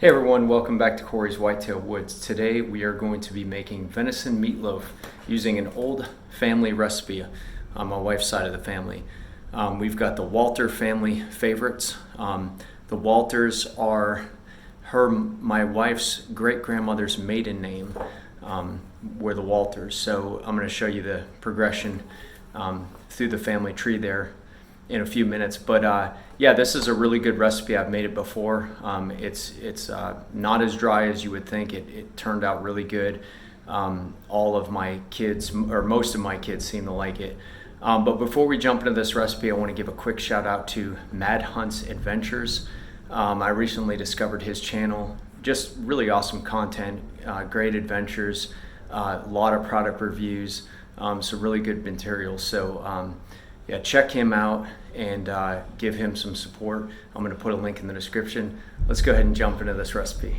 Hey everyone, welcome back to Corey's Whitetail Woods. Today we are going to be making venison meatloaf using an old family recipe on my wife's side of the family. We've got the Walter family favorites. The Walters are my wife's great-grandmother's maiden name, were the Walters. So I'm going to show you the progression through the family tree there in a few minutes, but yeah, this is a really good recipe. I've made it before. It's not as dry as you would think. It turned out really good. All of my kids, or most of my kids, seem to like it. But before we jump into this recipe, I want to give a quick shout out to MADHUNTS Adventures. I recently discovered his channel. Just really awesome content, great adventures, a lot of product reviews, so really good materials. So yeah, check him out and give him some support. I'm going to put a link in the description. Let's go ahead and jump into this recipe.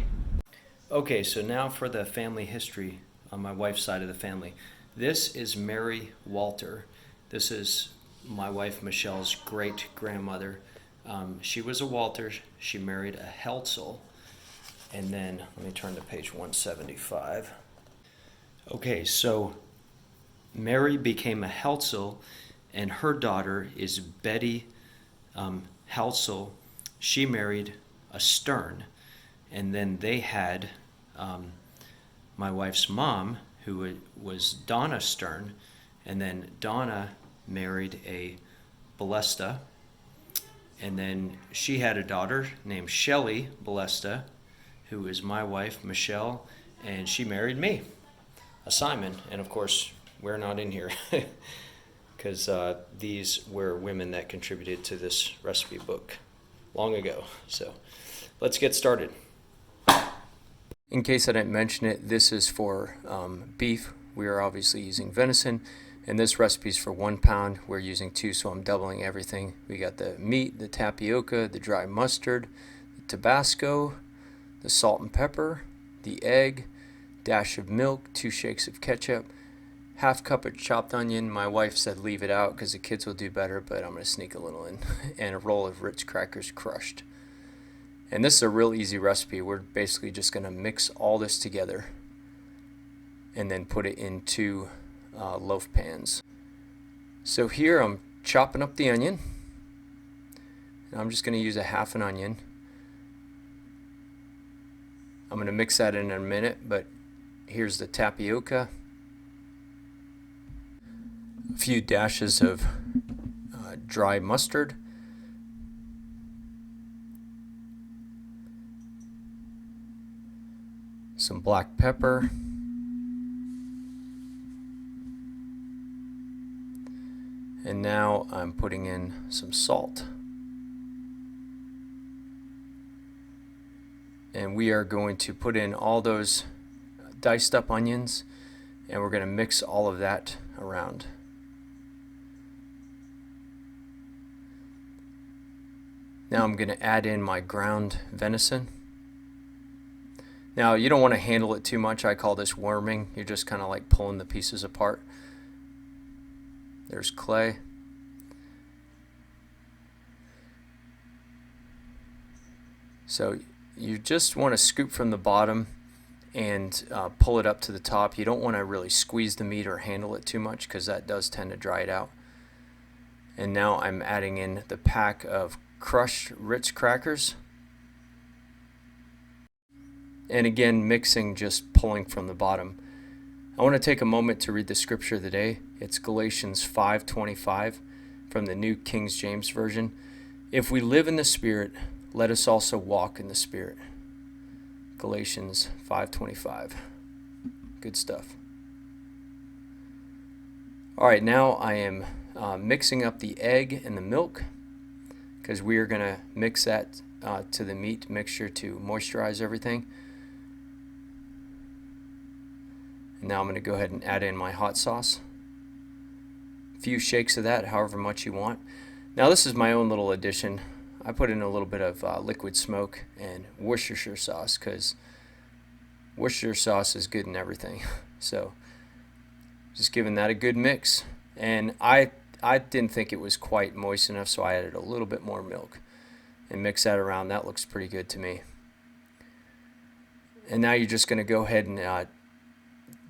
Okay, so now for the family history on my wife's side of the family. This is Mary Walter. This is my wife Michelle's great-grandmother. She was a Walter. She married a Heltzel. And then, let me turn to page 175. Okay, so Mary became a Heltzel, and her daughter is Betty Heltzel. She married a Stern, and then they had my wife's mom, who was Donna Stern, and then Donna married a Ballesta, and then she had a daughter named Shelley Ballesta, who is my wife Michelle, and she married me, a Simon, and of course we're not in here. Because these were women that contributed to this recipe book long ago. So let's get started. In case I didn't mention it, this is for beef. We are obviously using venison, and this recipe is for 1 pound. We're using 2, so I'm doubling everything. We got the meat, the tapioca, the dry mustard, the Tabasco, the salt and pepper, the egg, dash of milk, 2 shakes of ketchup, half cup of chopped onion. My wife said leave it out because the kids will do better, but I'm going to sneak a little in. And a roll of Ritz crackers crushed. And this is a real easy recipe. We're basically just going to mix all this together and then put it into loaf pans. So here I'm chopping up the onion. And I'm just going to use a half an onion. I'm going to mix that in a minute, but here's the tapioca. A few dashes of dry mustard, some black pepper, and now I'm putting in some salt. And we are going to put in all those diced up onions, and we're going to mix all of that around. Now I'm going to add in my ground venison. Now you don't want to handle it too much. I call this worming. You're just kind of like pulling the pieces apart. There's clay. So you just want to scoop from the bottom and pull it up to the top. You don't want to really squeeze the meat or handle it too much because that does tend to dry it out. And now I'm adding in the pack of crushed Ritz crackers, and again mixing, just pulling from the bottom. I want to take a moment to read the scripture of the day. It's Galatians 5:25 from the New King James Version. If we live in the Spirit, let us also walk in the Spirit. Galatians 5:25. Good stuff. Alright, now I am mixing up the egg and the milk, because we are going to mix that to the meat mixture to moisturize everything. And now I'm going to go ahead and add in my hot sauce. A few shakes of that, however much you want. Now this is my own little addition. I put in a little bit of liquid smoke and Worcestershire sauce, because Worcestershire sauce is good in everything. So just giving that a good mix. And I didn't think it was quite moist enough, so I added a little bit more milk and mix that around. That looks pretty good to me. And now you're just going to go ahead and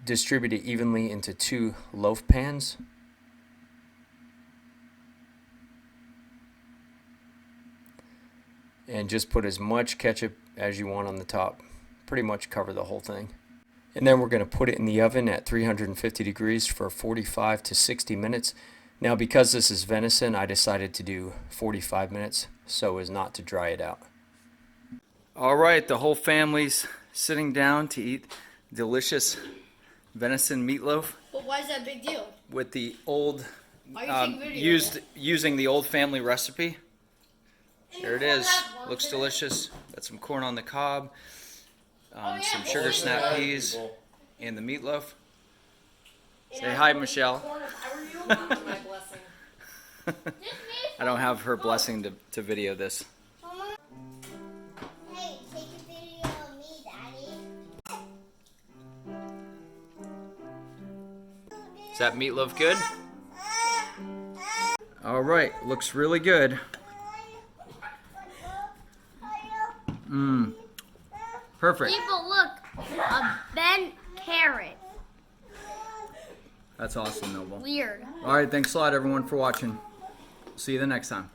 distribute it evenly into 2 loaf pans. And just put as much ketchup as you want on the top. Pretty much cover the whole thing. And then we're going to put it in the oven at 350 degrees for 45 to 60 minutes. Now, because this is venison, I decided to do 45 minutes so as not to dry it out. All right, the whole family's sitting down to eat delicious venison meatloaf. But why is that a big deal? With the old, Why are you taking video? using the old family recipe. There it is. Looks delicious. Got some corn on the cob, some sugar snap peas, and the meatloaf. Say hi, Michelle. I don't have her blessing to video this. Hey, take a video of me, Daddy. Is that meatloaf good? All right, looks really good. Perfect. People, look, a bent carrot. That's awesome, Noble. Weird. All right, thanks a lot, everyone, for watching. See you the next time.